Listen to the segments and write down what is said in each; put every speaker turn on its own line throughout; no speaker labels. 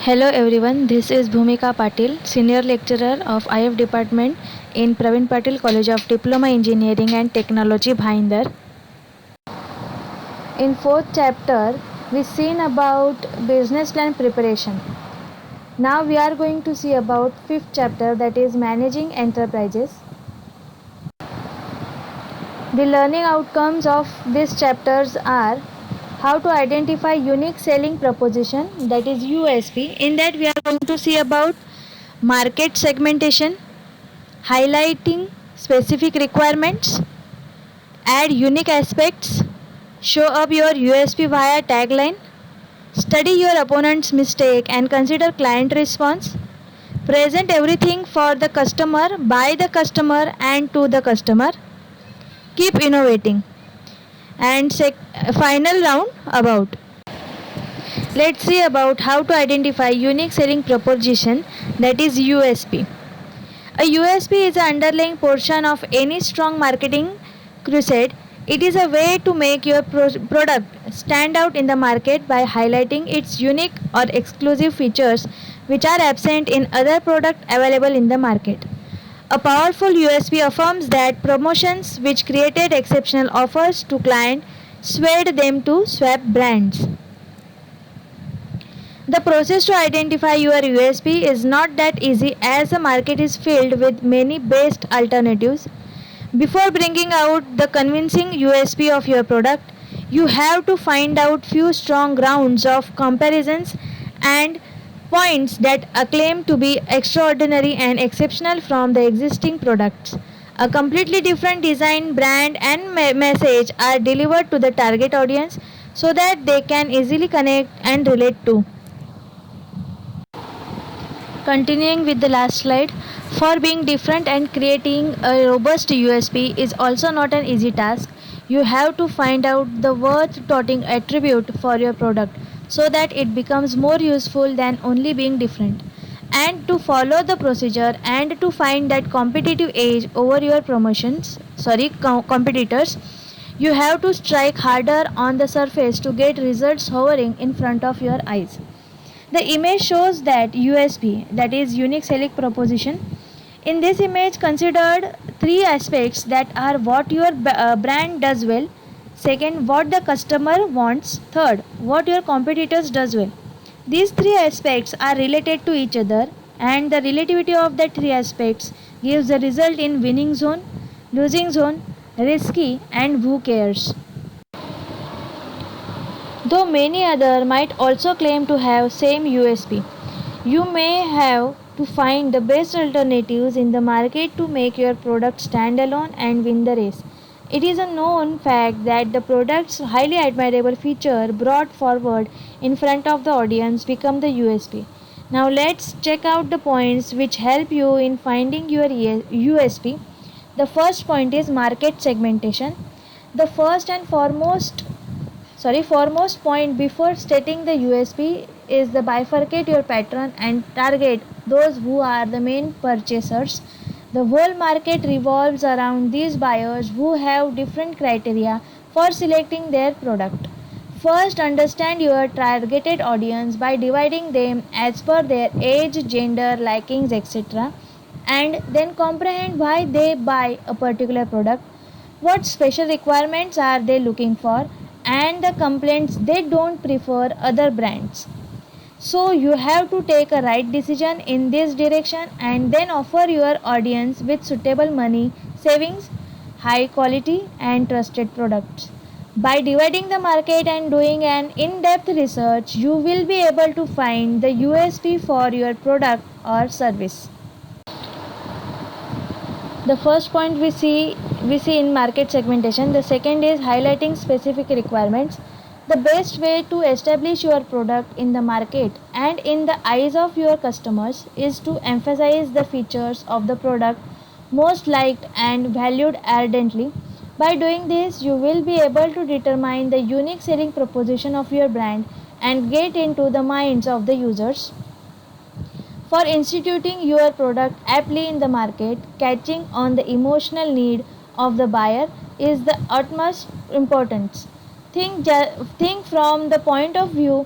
Hello everyone, this is Bhumika Patil, Senior Lecturer of IF Department in Praveen Patil College of Diploma Engineering and Technology, Bhayindar. In fourth chapter, we seen about business plan preparation. Now we are going to see about fifth chapter, that is managing enterprises. The learning outcomes of these chapters are how to identify unique selling proposition, that is USP. In that we are going to see about market segmentation, highlighting specific requirements, add unique aspects, show up your USP via tagline, study your opponent's mistake and consider client response, present everything for the customer, by the customer and to the customer, keep innovating. And final round about. Let's see about how to identify unique selling proposition, that is USP. A USP is an underlying portion of any strong marketing crusade. It is a way to make your product stand out in the market by highlighting its unique or exclusive features which are absent in other products available in the market. A powerful USP affirms that promotions which created exceptional offers to clients swayed them to swap brands. The process to identify your USP is not that easy as the market is filled with many best alternatives. Before bringing out the convincing USP of your product, you have to find out few strong grounds of comparisons and points that acclaim to be extraordinary and exceptional from the existing products. A completely different design, brand and message are delivered to the target audience so that they can easily connect and relate to. Continuing with the last slide, for being different and creating a robust USP is also not an easy task. You have to find out the worth touting attribute for your product so that it becomes more useful than only being different. And to follow the procedure and to find that competitive edge over your competitors, you have to strike harder on the surface to get results hovering in front of your eyes. The image shows that USP, that is unique selling proposition. In this image considered three aspects, that are what your brand does well, second what the customer wants, third what your competitors does well. These three aspects are related to each other and the relativity of the three aspects gives the result in winning zone, losing zone, risky and who cares. Though many others might also claim to have same USP, you may have to find the best alternatives in the market to make your product stand alone and win the race. It is a known fact that the product's highly admirable feature brought forward in front of the audience become the USP. Now let's check out the points which help you in finding your USP. The first point is market segmentation. The foremost point before stating the USP is the bifurcate your pattern and target those who are the main purchasers. The whole market revolves around these buyers who have different criteria for selecting their product. First, understand your targeted audience by dividing them as per their age, gender, likings, etc. And then comprehend why they buy a particular product, what special requirements are they looking for, and the complaints they don't prefer other brands. So you have to take a right decision in this direction and then offer your audience with suitable money savings, high quality and trusted products. By dividing the market and doing an in-depth research, you will be able to find the USP for your product or service. The first point we see in market segmentation. The second is highlighting specific requirements. The best way to establish your product in the market and in the eyes of your customers is to emphasize the features of the product most liked and valued ardently. By doing this, you will be able to determine the unique selling proposition of your brand and get into the minds of the users. For instituting your product aptly in the market, catching on the emotional need of the buyer is the utmost importance. Think from the point of view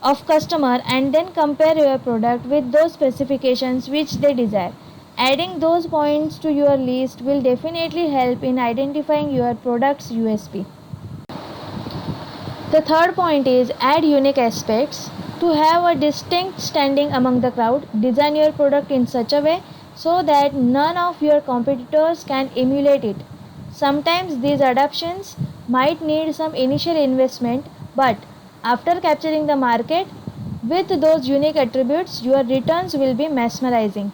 of customer and then compare your product with those specifications which they desire. Adding those points to your list will definitely help in identifying your product's USP. The third point is add unique aspects. To have a distinct standing among the crowd, design your product in such a way so that none of your competitors can emulate it. Sometimes these adaptations might need some initial investment, but after capturing the market with those unique attributes, your returns will be mesmerizing.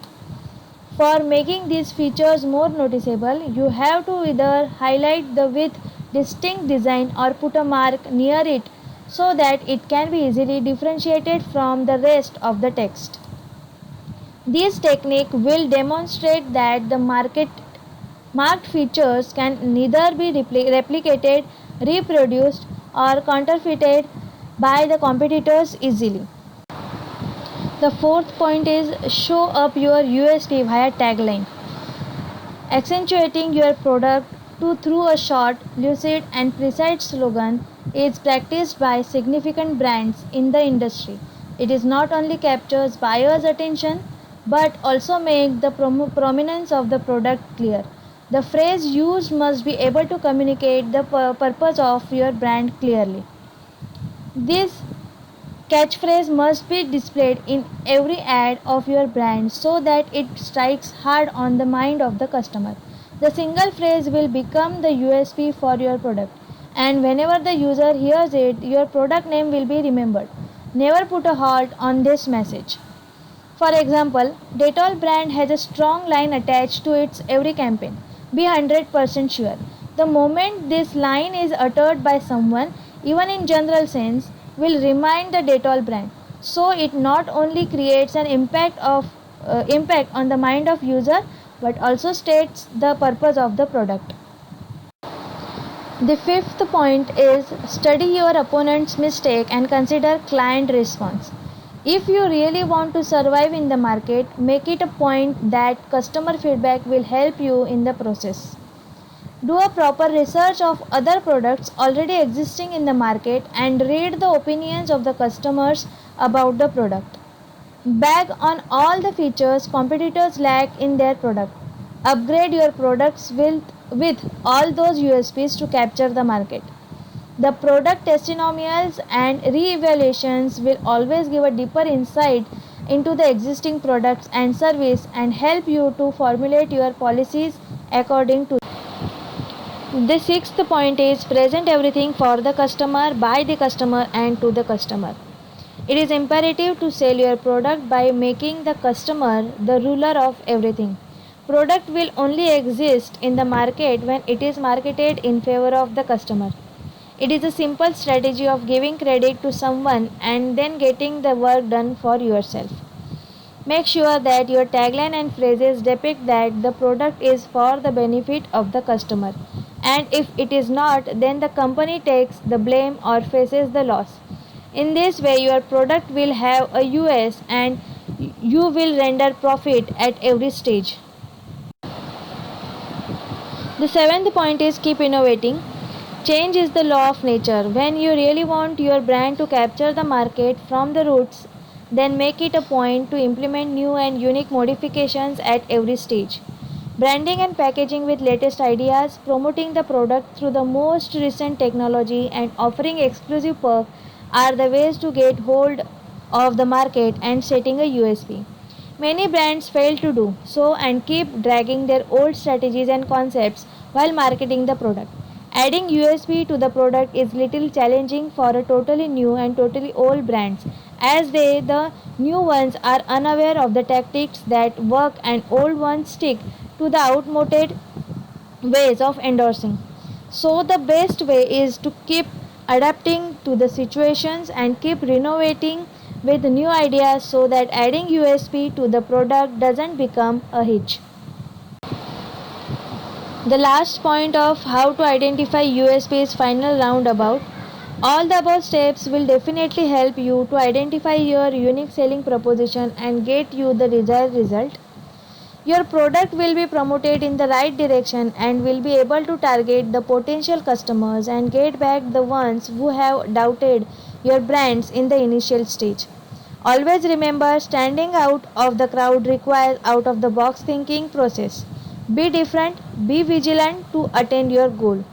For making these features more noticeable, you have to either highlight the with distinct design or put a mark near it so that it can be easily differentiated from the rest of the text. This technique will demonstrate that the market marked features can neither be replicated, reproduced, or counterfeited by the competitors easily. The fourth point is show up your USP via tagline. Accentuating your product through a short, lucid, and precise slogan is practiced by significant brands in the industry. It is not only captures buyers' attention but also makes the prominence of the product clear. The phrase used must be able to communicate the purpose of your brand clearly. This catchphrase must be displayed in every ad of your brand so that it strikes hard on the mind of the customer. The single phrase will become the USP for your product, and whenever the user hears it, your product name will be remembered. Never put a halt on this message. For example, Dettol brand has a strong line attached to its every campaign. Be 100% sure. The moment this line is uttered by someone, even in general sense, will remind the Dettol brand. So it not only creates an impact on the mind of user, but also states the purpose of the product. The fifth point is study your opponent's mistake and consider client response. If you really want to survive in the market, make it a point that customer feedback will help you in the process. Do a proper research of other products already existing in the market and read the opinions of the customers about the product. Bag on all the features competitors lack in their product. Upgrade your products with all those USPs to capture the market. The product testimonials and re-evaluations will always give a deeper insight into the existing products and service and help you to formulate your policies according to. The sixth point is present everything for the customer, by the customer, and to the customer. It is imperative to sell your product by making the customer the ruler of everything. Product will only exist in the market when it is marketed in favor of the customer. It is a simple strategy of giving credit to someone and then getting the work done for yourself. Make sure that your tagline and phrases depict that the product is for the benefit of the customer. And if it is not, then the company takes the blame or faces the loss. In this way, your product will have a US and you will render profit at every stage. The seventh point is keep innovating. Change is the law of nature. When you really want your brand to capture the market from the roots, then make it a point to implement new and unique modifications at every stage. Branding and packaging with latest ideas, promoting the product through the most recent technology, and offering exclusive perks are the ways to get hold of the market and setting a USP. Many brands fail to do so and keep dragging their old strategies and concepts while marketing the product. Adding USP to the product is little challenging for a totally new and totally old brands as the new ones are unaware of the tactics that work and old ones stick to the outmoded ways of endorsing. So the best way is to keep adapting to the situations and keep renovating with new ideas so that adding USP to the product doesn't become a hitch. The last point of how to identify USP is final roundabout. All the above steps will definitely help you to identify your unique selling proposition and get you the desired result. Your product will be promoted in the right direction and will be able to target the potential customers and get back the ones who have doubted your brands in the initial stage. Always remember, standing out of the crowd requires out of the box thinking process. Be different, be vigilant to attain your goal.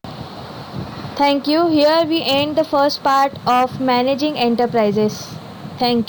Thank you. Here we end the first part of managing enterprises. Thank you.